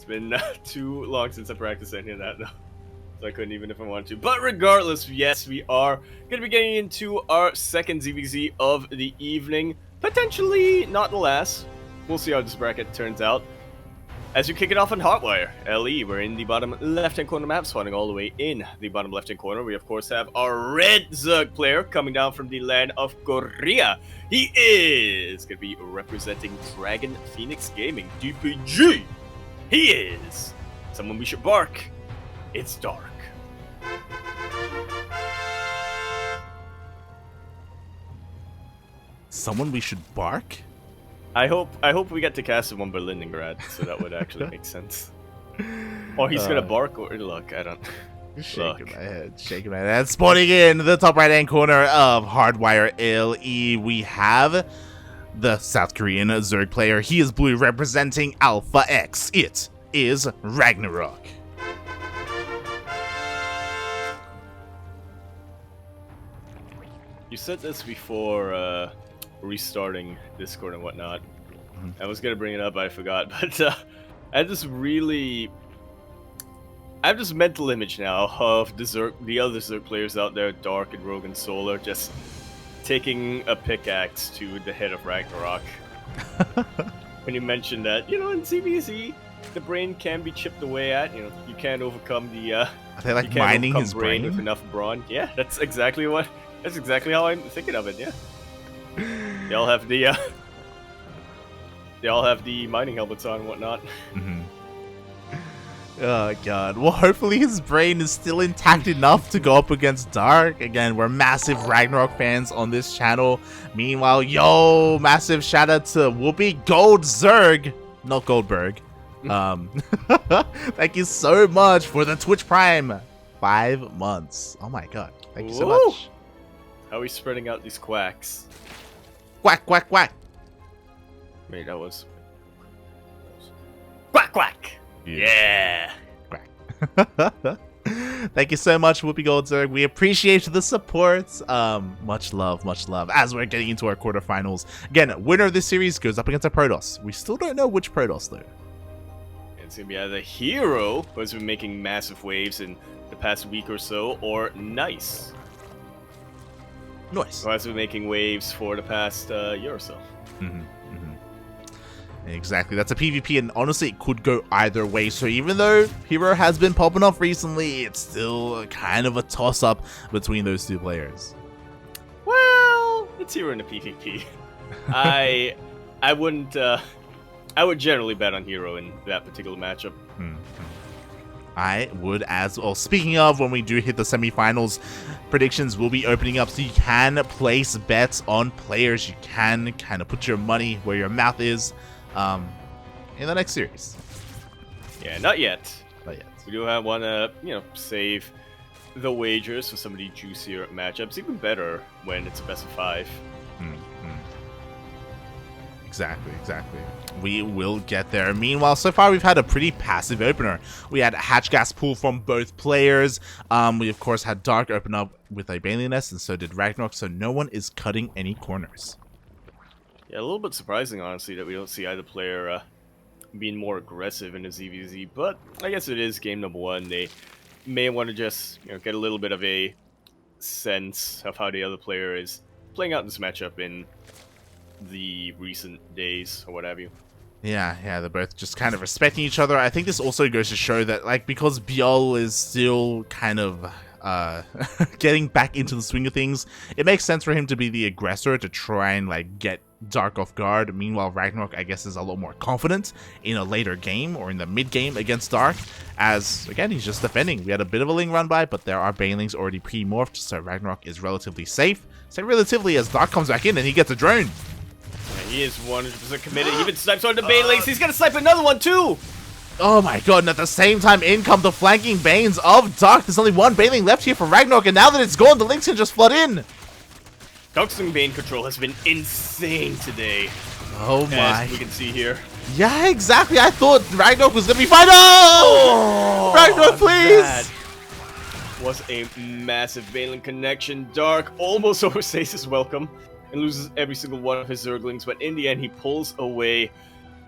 It's been too long since I practiced any of that, though. So I couldn't even if I wanted to. But regardless, yes, we are going to be getting into our second ZvZ of the evening. Potentially not the last. We'll see how this bracket turns out. As we kick it off on Hotwire, LE, we're in the bottom left-hand corner map, spawning all the way in the bottom left-hand corner. We, of course, have our red Zerg player coming down from the land of Korea. He is going to be representing Dragon Phoenix Gaming, DPG. He is someone we should bark. It's Dark. Someone we should bark? I hope we get to cast him on Berlingrad, so that would actually make sense. Or he's gonna bark, or look, I don't. Shaking my head. Spawning in the top right-hand corner of Hardwire LE, we have the South Korean Zerg player. He is blue, representing Alpha X. It is RagnaroK. You said this before restarting Discord and whatnot. I was gonna bring it up, but I forgot. But I have this mental image now of the other Zerg players out there, Dark and Rogue and Solar, just taking a pickaxe to the head of RagnaroK. When you mentioned that, you know, in ZvZ, the brain can be chipped away at. You know, you can't overcome the. Are they like mining his brain with enough brawn? Yeah, that's exactly what. That's exactly how I'm thinking of it. Yeah. They all have the mining helmets on and whatnot. Oh god. Well, hopefully his brain is still intact enough to go up against Dark. Again, we're massive RagnaroK fans on this channel. Meanwhile, yo, massive shout out to Whoopi Gold Zerg, not Goldberg. Thank you so much for the Twitch Prime. 5 months. Oh my god. Thank you so much. How are we spreading out these quacks? Quack, quack, quack. Wait, that was... Quack, quack! Yeah! Quack. Thank you so much, Whoopi Gold Zerg. We appreciate the support. Much love, much love. As we're getting into our quarterfinals. Again, winner of this series goes up against a Protoss. We still don't know which Protoss, though. It's going to be either Hero, who has been making massive waves in the past week or so, or Nice. Nice. Who has been making waves for the past year or so. Exactly. That's a PvP, and honestly, it could go either way. So even though Hero has been popping off recently, it's still kind of a toss-up between those two players. Well, it's Hero in the PvP. I wouldn't. I would generally bet on Hero in that particular matchup. I would as well. Speaking of, when we do hit the semifinals, predictions will be opening up, so you can place bets on players. You can kind of put your money where your mouth is in the next series. Yeah, not yet. Not yet. We do want to, save the wagers for some of the juicier matchups. Even better when it's a best of 5. Exactly. We will get there. Meanwhile, so far we've had a pretty passive opener. We had hatch gas pool from both players. We of course had Dark open up with a Bailey Nest, and so did RagnaroK, so no one is cutting any corners. Yeah, a little bit surprising, honestly, that we don't see either player being more aggressive in a ZvZ, but I guess it is game number 1. They may want to just get a little bit of a sense of how the other player is playing out this matchup in the recent days or what have you. Yeah, they're both just kind of respecting each other. I think this also goes to show that, like, because Biol is still kind of getting back into the swing of things, it makes sense for him to be the aggressor to try and, like, get Dark off guard. Meanwhile, RagnaroK, I guess, is a lot more confident in a later game or in the mid-game against Dark, as, again, he's just defending. We had a bit of a Ling run by, but there are Banelings already pre-morphed, so RagnaroK is relatively safe. Say relatively, as Dark comes back in and he gets a drone. Yeah, he is 100% committed. He even snipes on the Banelings. He's gonna snipe another one too! Oh my god, and at the same time, in come the flanking Banes of Dark. There's only one Baneling left here for RagnaroK, and now that it's gone, the Lynx can just flood in. Dark's Bane control has been insane today. Oh my. As we can see here. Yeah, exactly. I thought RagnaroK was gonna be fine. Oh! RagnaroK, please! That was a massive Baneling connection. Dark almost overstays his welcome and loses every single one of his Zerglings, but in the end, he pulls away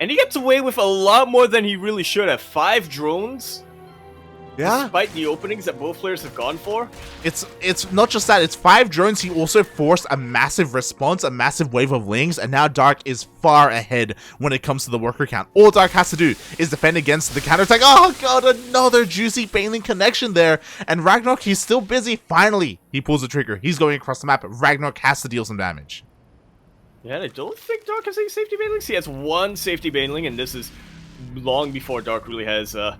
And he gets away with a lot more than he really should have. 5 drones, Yeah. despite the openings that both players have gone for. It's not just that, it's 5 drones. He also forced a massive response, a massive wave of lings, and now Dark is far ahead when it comes to the worker count. All Dark has to do is defend against the counterattack. Oh god, another juicy Baneling connection there. And RagnaroK, he's still busy. Finally, he pulls the trigger. He's going across the map. RagnaroK has to deal some damage. Yeah, I don't think Dark has any safety banelings. He has 1 safety baneling, and this is long before Dark really has the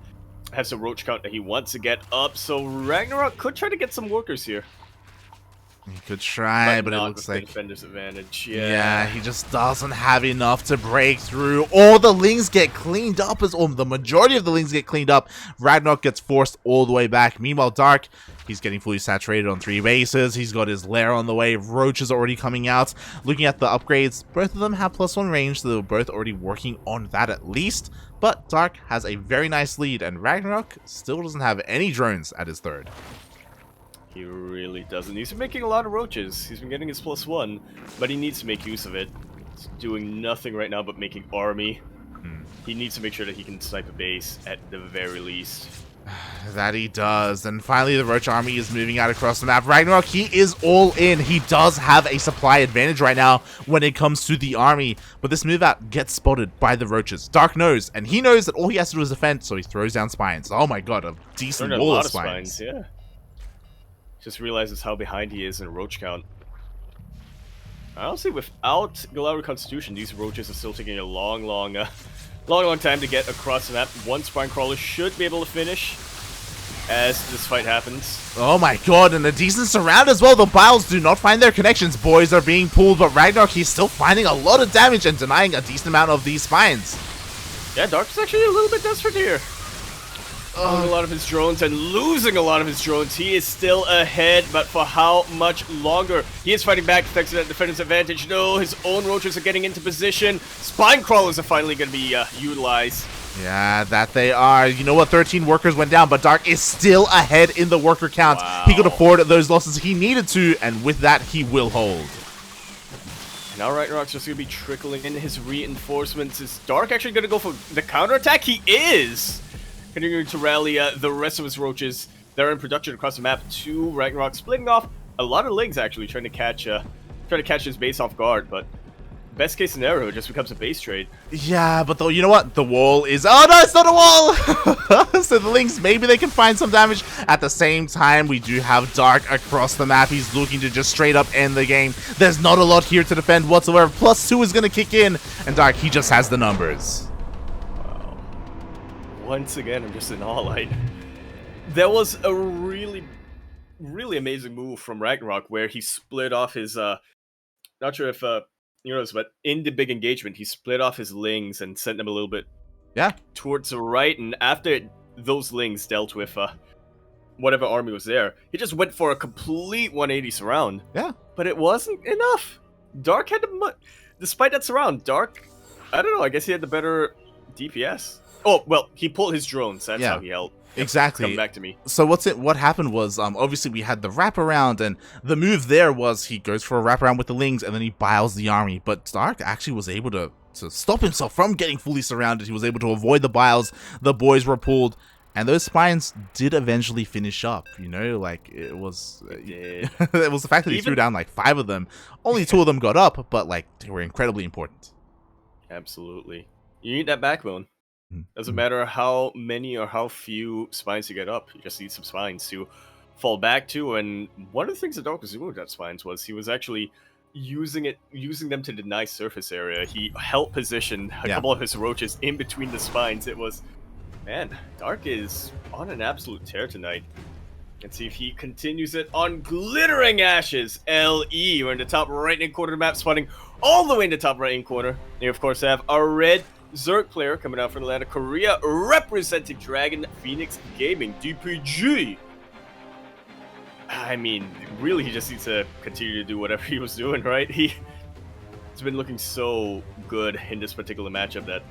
roach count that he wants to get up. So RagnaroK could try to get some workers here. He could try, but it not looks with the like... defender's advantage. Yeah, he just doesn't have enough to break through. All the lings get cleaned up, the majority of the lings get cleaned up. RagnaroK gets forced all the way back. Meanwhile, Dark, he's getting fully saturated on 3 bases. He's got his lair on the way. Roach is already coming out. Looking at the upgrades, both of them have +1 range, so they're both already working on that at least. But Dark has a very nice lead, and RagnaroK still doesn't have any drones at his 3rd. He really doesn't. He's been making a lot of roaches. He's been getting his +1, but he needs to make use of it. He's doing nothing right now but making army. He needs to make sure that he can snipe a base at the very least. That he does. And finally, the Roach army is moving out across the map. RagnaroK, he is all in. He does have a supply advantage right now when it comes to the army. But this move out gets spotted by the Roaches. Dark knows, and he knows that all he has to do is defend, so he throws down spines. Oh my god, a decent wall of spines. Yeah. Just realizes how behind he is in roach count. Honestly, without Galarian Constitution, these roaches are still taking a long time to get across the map. 1 spine crawler should be able to finish as this fight happens. Oh my god, and a decent surround as well. The Biles do not find their connections. Boys are being pulled, but RagnaroK, he's still finding a lot of damage and denying a decent amount of these spines. Yeah, Dark's actually a little bit desperate here. A lot of his drones and losing a lot of his drones. He is still ahead, but for how much longer? He is fighting back thanks to that defender's advantage. No, his own roaches are getting into position. Spine crawlers are finally going to be utilized. Yeah, that they are. You know what? 13 workers went down, but Dark is still ahead in the worker count. Wow. He could afford those losses he needed to, and with that, he will hold. And now RagnaroK's just going to be trickling in his reinforcements. Is Dark actually going to go for the counterattack? He is! Continuing to rally the rest of his roaches that are in production across the map to RagnaroK, splitting off a lot of lings actually, trying to catch his base off guard, but best case scenario, it just becomes a base trade. Yeah, but though, you know what? The wall is... Oh no, it's not a wall! So the lings, maybe they can find some damage. At the same time, we do have Dark across the map. He's looking to just straight up end the game. There's not a lot here to defend whatsoever. +2 is going to kick in, and Dark, he just has the numbers. Once again, I'm just in awe. There was a really amazing move from RagnaroK where he split off his, not sure if you know this, but in the big engagement, he split off his lings and sent them a little bit towards the right, and after those lings dealt with whatever army was there, he just went for a complete 180 surround. Yeah. But it wasn't enough. Dark had despite that surround, Dark, I don't know, I guess he had the better DPS. Oh, well, he pulled his drones. That's how he held. Exactly. Come back to me. So what happened was, obviously we had the wraparound, and the move there was he goes for a wraparound with the lings, and then he biles the army. But Dark actually was able to stop himself from getting fully surrounded. He was able to avoid the biles. The boys were pulled, and those spines did eventually finish up. You know, like it was it was the fact that he threw down like 5 of them. Only 2 of them got up, but like they were incredibly important. Absolutely. You need that backbone. Doesn't matter how many or how few spines you get up, you just need some spines to fall back to. And one of the things that Dark was doing with that spines was he was actually using them to deny surface area. He held position a couple of his roaches in between the spines. It was, man, Dark is on an absolute tear tonight. Let's see if he continues it on Glittering Ashes. LE, we're in the top right-hand corner of the map, spawning all the way in the top right-hand corner. You, of course, have a red Zerg player coming out from Atlanta, Korea, representing Dragon Phoenix Gaming, DPG. I mean, really, he just needs to continue to do whatever he was doing, right? He's been looking so good in this particular matchup that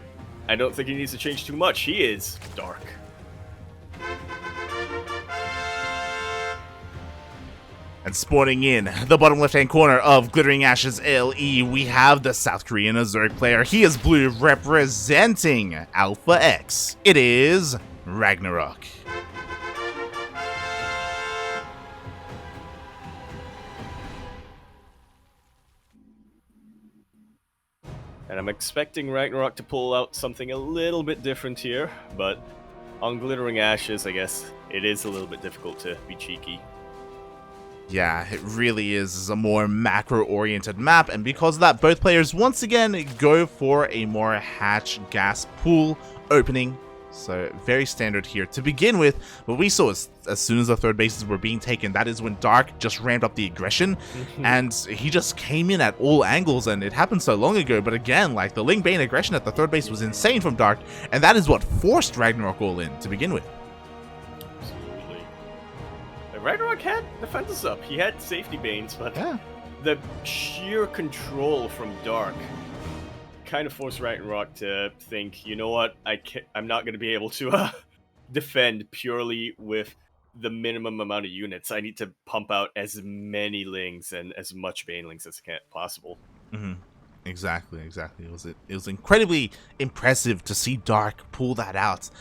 I don't think he needs to change too much. He is Dark. And And spawning in the bottom left-hand corner of Glittering Ashes LE, we have the South Korean Zerg player. He is blue, representing Alpha X. It is RagnaroK. And I'm expecting RagnaroK to pull out something a little bit different here, but on Glittering Ashes, I guess it is a little bit difficult to be cheeky. Yeah, it really is a more macro-oriented map, and because of that, both players once again go for a more hatch gas pool opening. So very standard here to begin with. What we saw is as soon as the third bases were being taken, that is when Dark just ramped up the aggression, and he just came in at all angles, and it happened so long ago. But again, like, the Ling Bane aggression at the third base was insane from Dark, and that is what forced RagnaroK all in to begin with. Absolutely. RagnaroK had defenses up. He had safety banes, but Yeah. the sheer control from Dark kind of forced RagnaroK to think, you know what, I'm not going to be able to defend purely with the minimum amount of units. I need to pump out as many Lings and as much Banelings as possible. Exactly. It was incredibly impressive to see Dark pull that out.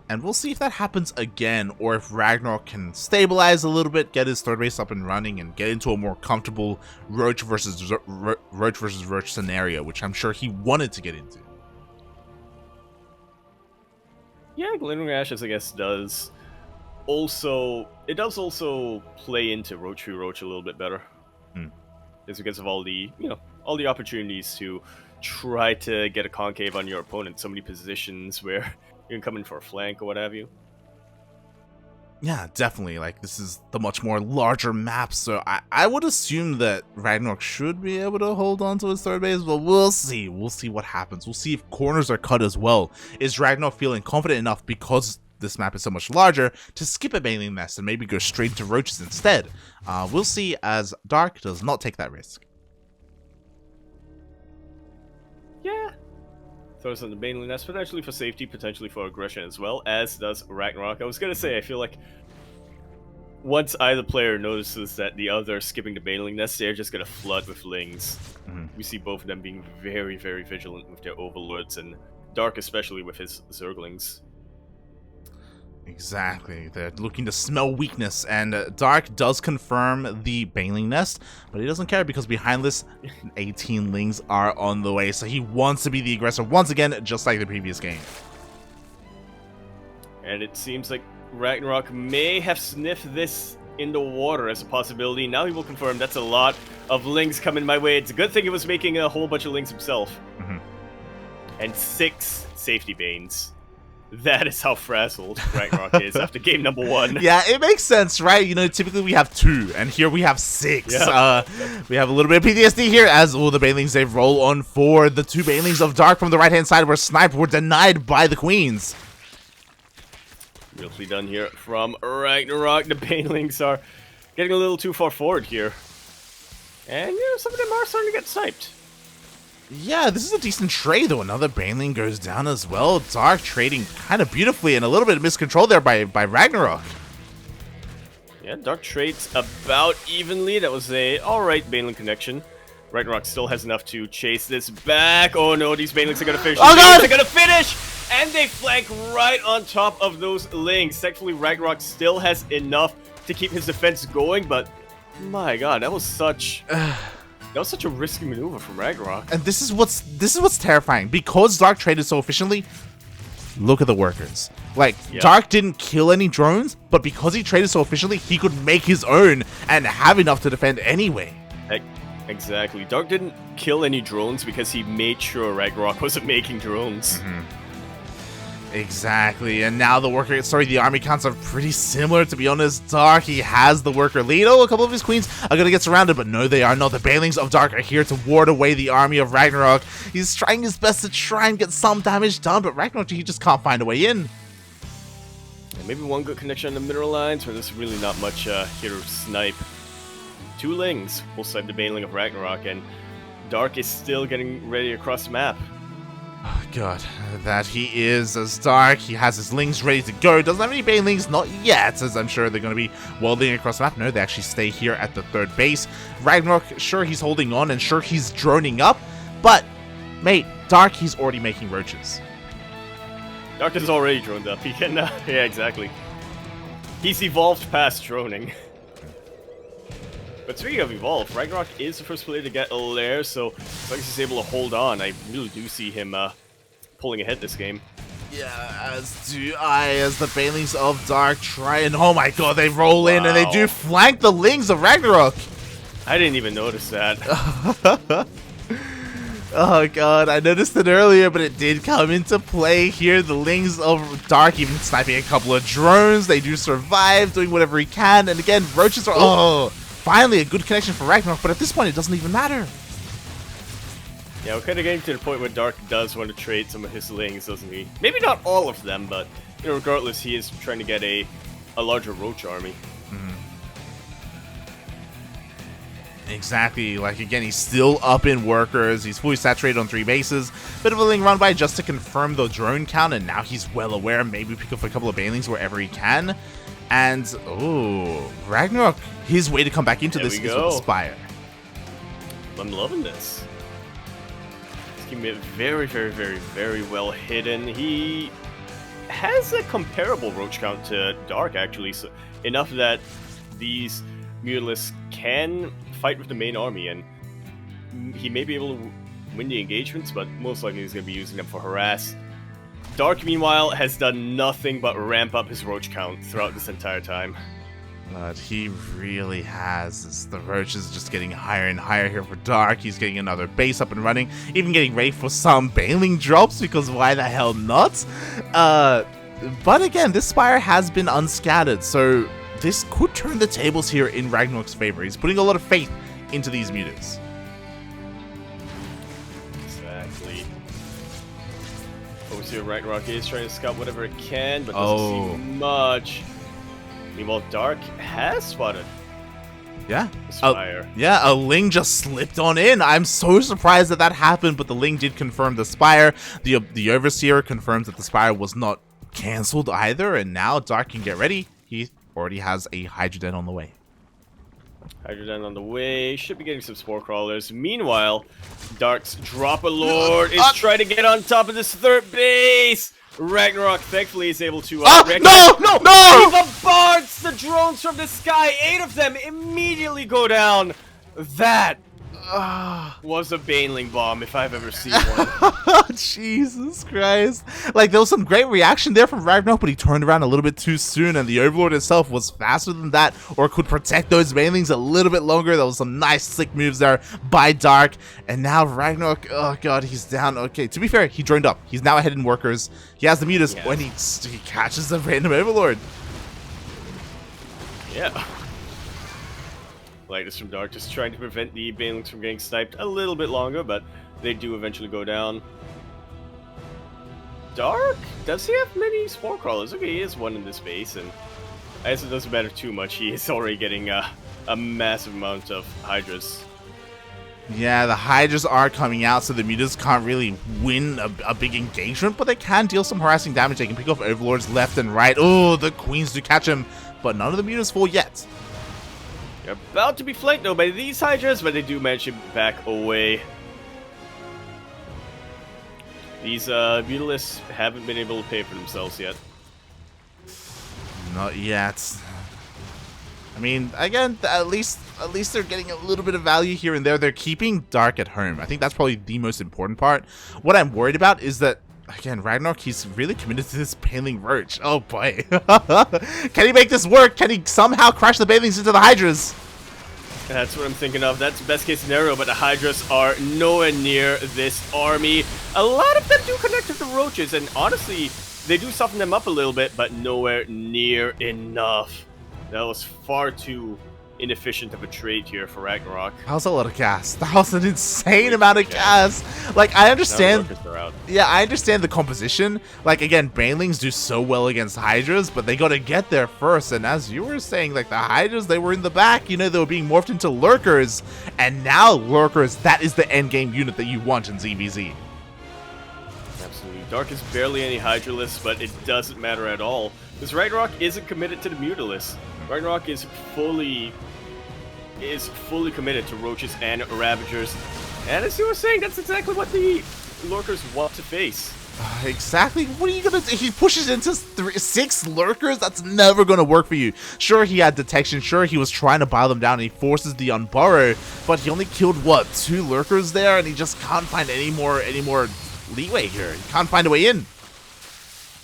And we'll see if that happens again, or if RagnaroK can stabilize a little bit, get his third base up and running, and get into a more comfortable Roach versus Roach scenario, which I'm sure he wanted to get into. Yeah, Glittering Ashes, I guess, does also play into Roach v Roach a little bit better. It's because of all the opportunities to try to get a concave on your opponent. So many positions where you can come in for a flank or what have you. Yeah, definitely. Like, this is the much more larger map, so I would assume that RagnaroK should be able to hold on to his third base, but we'll see. We'll see what happens. We'll see if corners are cut as well. Is RagnaroK feeling confident enough, because this map is so much larger, to skip a Baneling Nest and maybe go straight to Roaches instead? We'll see, as Dark does not take that risk. Yeah. Throws on the Baneling Nest, potentially for safety, potentially for aggression as well, as does RagnaroK. I was going to say, I feel like once either player notices that the other is skipping the Baneling Nest, they're just going to flood with Lings. We see both of them being very, very vigilant with their Overlords, and Dark especially with his Zerglings. Exactly. They're looking to smell weakness, and Dark does confirm the Baneling Nest, but he doesn't care because behind this, 18 Lings are on the way, so he wants to be the aggressor once again, just like the previous game. And it seems like RagnaroK may have sniffed this in the water as a possibility. Now he will confirm that's a lot of Lings coming my way. It's a good thing he was making a whole bunch of Lings himself. And 6 safety banes. That is how frazzled RagnaroK is after game number 1. Yeah, it makes sense, right? You know, typically we have 2, and here we have 6. Yeah. We have a little bit of PTSD here, as all the Banelings, they roll on forward. The 2 Banelings of Dark from the right-hand side were sniped, were denied by the Queens. Beautifully done here from RagnaroK. The Banelings are getting a little too far forward here. And, some of them are starting to get sniped. Yeah, this is a decent trade, though. Another Baneling goes down as well. Dark trading kind of beautifully, and a little bit of miscontrol there by RagnaroK. Yeah, Dark trades about evenly. That was a alright Baneling connection. RagnaroK still has enough to chase this back. Oh no, these Banelings are gonna finish. Oh god! They're gonna finish! And they flank right on top of those Lings. Thankfully, RagnaroK still has enough to keep his defense going, but my god, that was such... That was such a risky maneuver from RagnaroK. And this is what's terrifying. Because Dark traded so efficiently, look at the workers. Like, yeah. Dark didn't kill any drones, but because he traded so efficiently, he could make his own and have enough to defend anyway. Exactly. Dark didn't kill any drones because he made sure RagnaroK wasn't making drones. Exactly, and now the army counts are pretty similar, to be honest. Dark, he has the worker lead. Oh, a couple of his queens are gonna get surrounded, but no, they are not. The Banelings of Dark are here to ward away the army of RagnaroK. He's trying his best to try and get some damage done, but RagnaroK, he just can't find a way in. And maybe one good connection on the mineral lines, where there's really not much here to snipe. 2 Lings will snipe the Baneling of RagnaroK, and Dark is still getting ready across the map. god, that he is as Dark. He has his Lings ready to go. Doesn't have any Banelings, not yet, as I'm sure they're going to be welding across the map. No, they actually stay here at the third base. RagnaroK, sure, he's holding on, and sure, he's droning up, but, mate, Dark, he's already making roaches. Dark is already droned up. He can, yeah, exactly. He's evolved past droning. But speaking of evolve, RagnaroK is the first player to get a lair, so as long as he's able to hold on, I really do see him pulling ahead this game. Yeah, as do I, as the Banelings of Dark try and, oh my god, they roll in and they do flank the Lings of RagnaroK. I didn't even notice that. Oh god, I noticed it earlier, but it did come into play here. The Lings of Dark even sniping a couple of drones. They do survive, doing whatever he can, and again, roaches are, oh, finally a good connection for RagnaroK, but at this point it doesn't even matter. Yeah, we're kind of getting to the point where Dark does want to trade some of his Lings, doesn't he? Maybe not all of them, but you know, regardless, he is trying to get a larger roach army. Exactly, like again, he's still up in workers, he's fully saturated on 3 bases, bit of a Ling run by just to confirm the drone count, and now he's well aware, maybe pick up a couple of Banelings wherever he can. And, oh, RagnaroK, his way to come back into this is with the Spire. I'm loving this. He's keeping it very, very, very, very well hidden. He has a comparable roach count to Dark, actually, so enough that these Mutalisks can fight with the main army, and he may be able to win the engagements, but most likely he's going to be using them for harass. Dark, meanwhile, has done nothing but ramp up his roach count throughout this entire time. But he really has. The roach is just getting higher and higher here for Dark. He's getting another base up and running, even getting ready for some Baneling drops, because why the hell not? But again, this Spire has been unscattered, so this could turn the tables here in RagnaroK's favor. He's putting a lot of faith into these Mutas. Exactly. Obviously, RagnaroK is trying to scout whatever it can, but doesn't see much. Meanwhile, Dark has spotted. Yeah. Spire. A Ling just slipped on in. I'm so surprised that happened, but the Ling did confirm the Spire. The Overseer confirms that the Spire was not cancelled either, and now Dark can get ready. He already has a Hydroden on the way. Hydroden on the way. Should be getting some Spore Crawlers. Meanwhile, Dark's Drop-A-Lord is trying to get on top of this third base. RagnaroK thankfully is able to no! He bombards the drones from the sky. 8 of them immediately go down. That was a Baneling bomb if I've ever seen one. Jesus Christ. Like, there was some great reaction there from RagnaroK, but he turned around a little bit too soon, and the Overlord itself was faster than that, or could protect those Banelings a little bit longer. There was some nice slick moves there by Dark, and now RagnaroK, oh god, he's down. Okay, to be fair, he droned up. He's now ahead in workers. He has the Mutas when he catches the random Overlord. Yeah. Lightest from Dark, just trying to prevent the Banelings from getting sniped a little bit longer, but they do eventually go down. Dark? Does he have many Spore Crawlers? Okay, he has one in this base, and I guess it doesn't matter too much. He is already getting a massive amount of Hydras. Yeah, the Hydras are coming out, so the Mutas can't really win a big engagement, but they can deal some harassing damage. They can pick off Overlords left and right. Oh, the Queens do catch him, but none of the Mutas fall yet. They're about to be flanked, though, by these Hydras, but they do manage to back away. These Mutalisks haven't been able to pay for themselves yet. Not yet. I mean, again, at least they're getting a little bit of value here and there. They're keeping Dark at home. I think that's probably the most important part. What I'm worried about is that, again, RagnaroK, he's really committed to this Baneling Roach. Oh boy. Can he make this work? Can he somehow crash the Banelings into the Hydras? That's what I'm thinking of. That's the best case scenario, but the Hydras are nowhere near this army. A lot of them do connect with the Roaches, and honestly, they do soften them up a little bit, but nowhere near enough. That was far too inefficient of a trade here for RagnaroK. That was a lot of gas. That was an insane amount of gas. Like, I understand. Yeah, I understand the composition. Like, again, Banelings do so well against Hydras, but they gotta get there first. And as you were saying, like, the Hydras, they were in the back. You know, they were being morphed into Lurkers. And now Lurkers, that is the endgame unit that you want in ZvZ. Absolutely. Dark is barely any Hydraless, but it doesn't matter at all. Because RagnaroK isn't committed to the Mutalisk. RagnaroK is fully committed to Roaches and Ravagers. And as you were saying, that's exactly what the Lurkers want to face. Exactly. What are you gonna do? He pushes into 6 Lurkers? That's never gonna work for you. Sure, he had detection. Sure, he was trying to buy them down, and he forces the unburrow. But he only killed, what, 2 Lurkers there? And he just can't find any more leeway here. He can't find a way in.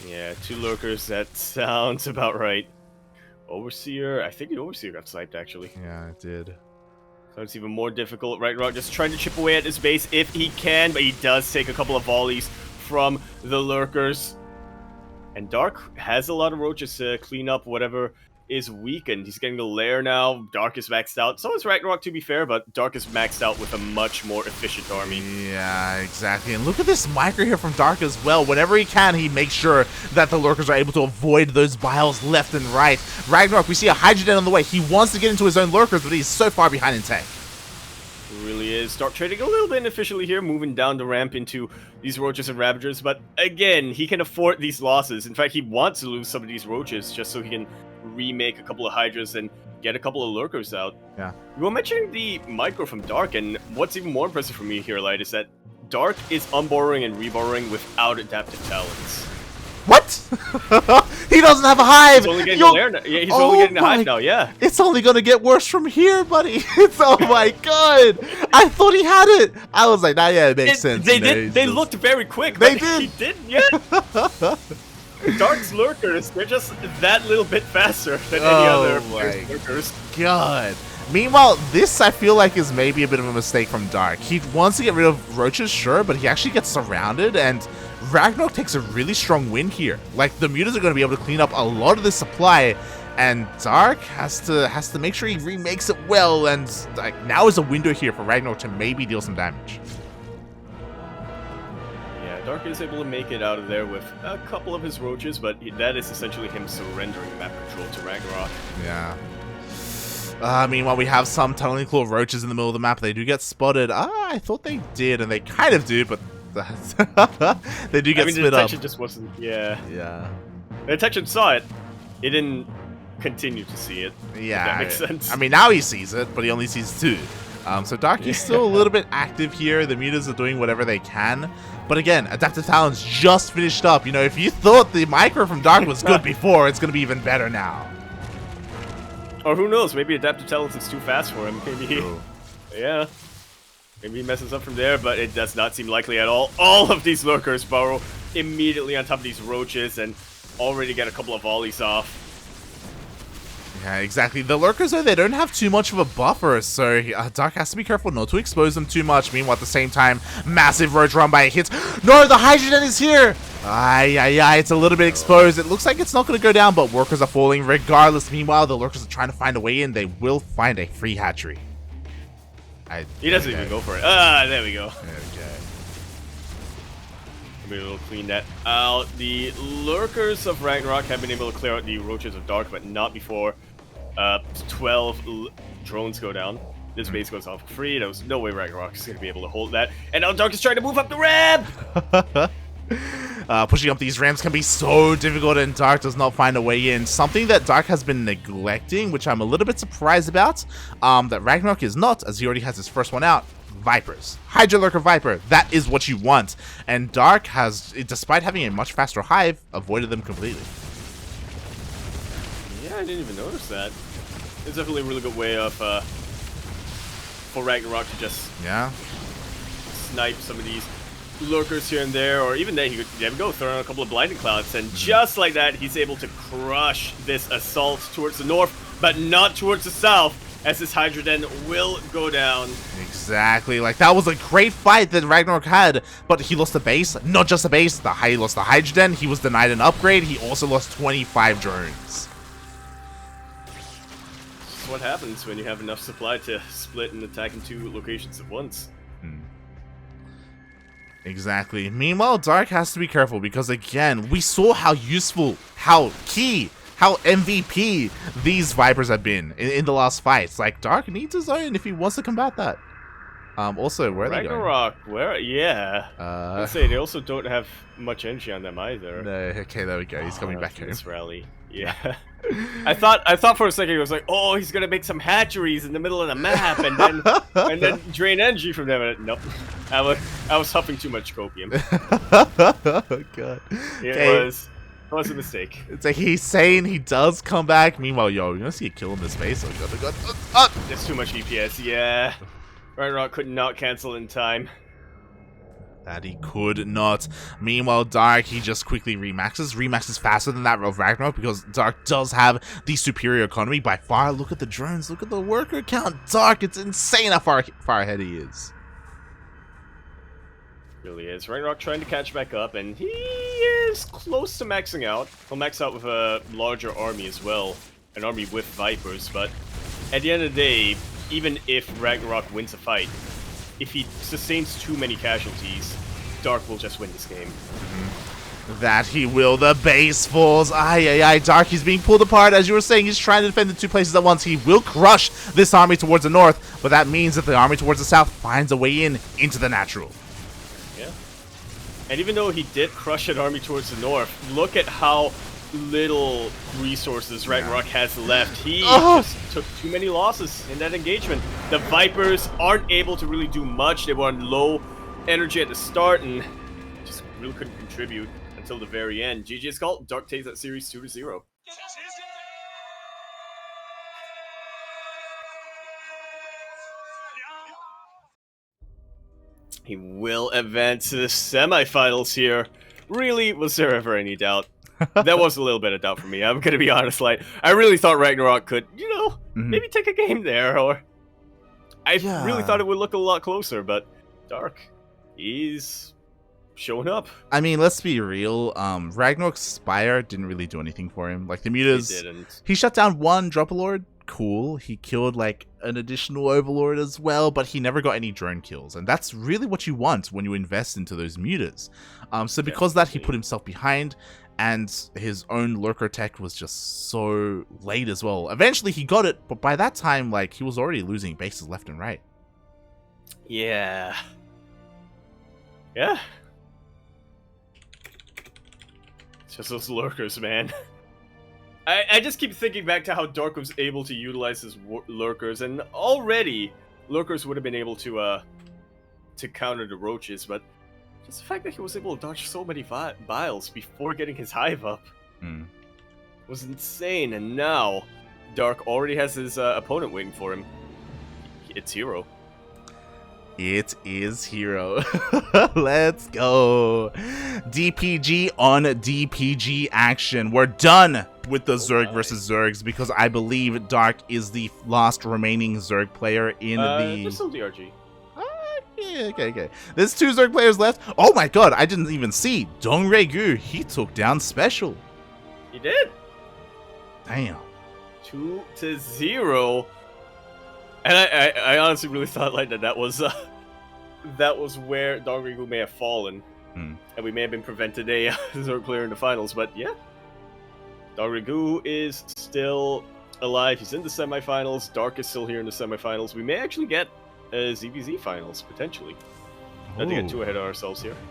Yeah, 2 Lurkers. That sounds about right. Overseer. I think the Overseer got sniped, actually. Yeah, it did. So it's even more difficult. RagnaroK just trying to chip away at his base if he can, but he does take a couple of volleys from the Lurkers. And Dark has a lot of Roaches to clean up whatever is weakened. He's getting the lair now. Dark is maxed out. So is RagnaroK, to be fair, but Dark is maxed out with a much more efficient army. Yeah, exactly. And look at this micro here from Dark as well. Whenever he can, he makes sure that the Lurkers are able to avoid those biles left and right. RagnaroK, we see a Hydrogen on the way. He wants to get into his own Lurkers, but he's so far behind in tech. Really is. Dark trading a little bit inefficiently here, moving down the ramp into these Roaches and Ravagers, but again, he can afford these losses. In fact, he wants to lose some of these Roaches just so he can remake a couple of Hydras and get a couple of Lurkers out. Yeah. You were mentioning the micro from Dark, and what's even more impressive for me here, Light, is that Dark is unborrowing and reborrowing without adaptive talents. What? He doesn't have a hive. He's only getting the lair now. Yeah, he's only getting the hive now. Yeah. It's only gonna get worse from here, buddy. It's oh my god. I thought he had it. I was like, nah, yeah, it makes sense. They did. They looked very quick. They but did. He did. Yeah. Dark's Lurkers, they're just that little bit faster than any other player's Lurkers. God. Meanwhile, this I feel like is maybe a bit of a mistake from Dark. He wants to get rid of Roaches, sure, but he actually gets surrounded, and RagnaroK takes a really strong win here. Like, the Mutas are going to be able to clean up a lot of the supply, and Dark has to make sure he remakes it well, and like now is a window here for RagnaroK to maybe deal some damage. Yeah, Dark is able to make it out of there with a couple of his Roaches, but that is essentially him surrendering map control to RagnaroK. Yeah. Meanwhile, we have some tunneling claw Roaches in the middle of the map. They do get spotted. I thought they did, and they kind of do, but they do get split the up. detection just wasn't. Yeah. Yeah. The detection saw it. It didn't continue to see it. Yeah. If that makes sense. I mean, now he sees it, but he only sees 2. So Dark is still a little bit active here. The Mutas are doing whatever they can. But again, Adaptive Talents just finished up. You know, if you thought the micro from Dark was good before, it's going to be even better now. Or who knows? Maybe Adaptive Talents is too fast for him. Maybe. Ooh. Yeah. Maybe he messes up from there, but it does not seem likely at all. All of these Lurkers burrow immediately on top of these Roaches and already get a couple of volleys off. Yeah, exactly. The Lurkers, though, they don't have too much of a buffer, so Dark has to be careful not to expose them too much. Meanwhile, at the same time, massive Roach run by hits. No, the Hydrogen is here! It's a little bit exposed. It looks like it's not going to go down, but workers are falling regardless. Meanwhile, the Lurkers are trying to find a way in. They will find a free hatchery. He doesn't even go for it. There we go. Okay. We'll clean that out. The Lurkers of RagnaroK have been able to clear out the Roaches of Dark, but not before 12 drones go down. This base goes off for free. There was no way RagnaroK is going to be able to hold that. And now Dark is trying to move up the ramp! Pushing up these ramps can be so difficult, and Dark does not find a way in. Something that Dark has been neglecting, which I'm a little bit surprised about, that RagnaroK is not, as he already has his first one out. Vipers. Hydra Lurker Viper. That is what you want. And Dark has, despite having a much faster hive, avoided them completely. Yeah, I didn't even notice that. It's definitely a really good way of for RagnaroK to just snipe some of these Lurkers here and there, or even then he could, there we go, throw on a couple of Blinding Clouds, and just like that, he's able to crush this assault towards the north, but not towards the south, as this Hydroden will go down. Exactly, like that was a great fight that RagnaroK had, but he lost the base, not just the base, he lost the Hydroden, he was denied an upgrade, he also lost 25 drones. That's what happens when you have enough supply to split and attack in 2 locations at once. Exactly. Meanwhile, Dark has to be careful because, again, we saw how useful, how key, how MVP these Vipers have been in the last fights. Like, Dark needs his own if he wants to combat that. Also, where are they going? RagnaroK, where? Yeah. Let's say they also don't have much energy on them either. No, okay, there we go. He's coming back home. This rally. Yeah. I thought for a second it was like, oh, he's gonna make some hatcheries in the middle of the map and then drain energy from them. And nope. I was huffing too much copium. Oh god. It was a mistake. It's like he's saying he does come back. Meanwhile, yo, you're gonna see a kill in this space. Oh god. There's too much EPS, yeah. RagnaroK could not cancel in time. That he could not. Meanwhile, Dark, he just quickly remaxes faster than that of RagnaroK because Dark does have the superior economy by far. Look at the drones, look at the worker count. Dark, it's insane how far ahead he is. Really is. RagnaroK trying to catch back up, and he is close to maxing out. He'll max out with a larger army as well. An army with Vipers, but at the end of the day, even if RagnaroK wins a fight, if he sustains too many casualties, Dark will just win this game. That he will. The base falls. Dark, he's being pulled apart. As you were saying, he's trying to defend the two places at once. He will crush this army towards the north, but that means that the army towards the south finds a way into the natural. Yeah. And even though he did crush an army towards the north, look at how little resources RagnaroK has left. He just took too many losses in that engagement. The Vipers aren't able to really do much. They were on low energy at the start and just really couldn't contribute until the very end. GG's called. Dark takes that series 2-0. He will advance to the semifinals here. Really, was there ever any doubt? That was a little bit of doubt for me. I'm gonna be honest. Like, I really thought RagnaroK could, maybe take a game there, or I really thought it would look a lot closer. But Dark, he's showing up. I mean, let's be real. RagnaroK's Spire didn't really do anything for him. Like the mutas, he shut down one Dropalord. Cool. He killed like an additional Overlord as well, but he never got any drone kills, and that's really what you want when you invest into those mutas. So because of that, he put himself behind. And his own lurker tech was just so late as well. Eventually he got it, but by that time, like, he was already losing bases left and right. Yeah. Yeah. It's just those lurkers, man. I just keep thinking back to how Dark was able to utilize his lurkers, and already lurkers would have been able to counter the roaches, but just the fact that he was able to dodge so many vials before getting his hive up was insane. And now, Dark already has his opponent waiting for him. It's Hero. It is Hero. Let's go. DPG on DPG action. We're done with the Zerg versus Zergs because I believe Dark is the last remaining Zerg player in the... There's still DRG. Okay. There's 2 Zerg players left. Oh my god, I didn't even see. Dongregu, he took down Special. He did. Damn. 2-0. And I honestly really thought like that was where Dongregu may have fallen. And we may have been prevented a Zerg player in the finals, but yeah. Dongregu is still alive. He's in the semifinals. Dark is still here in the semifinals. We may actually get ZvZ finals, potentially. Not to get too ahead of ourselves here.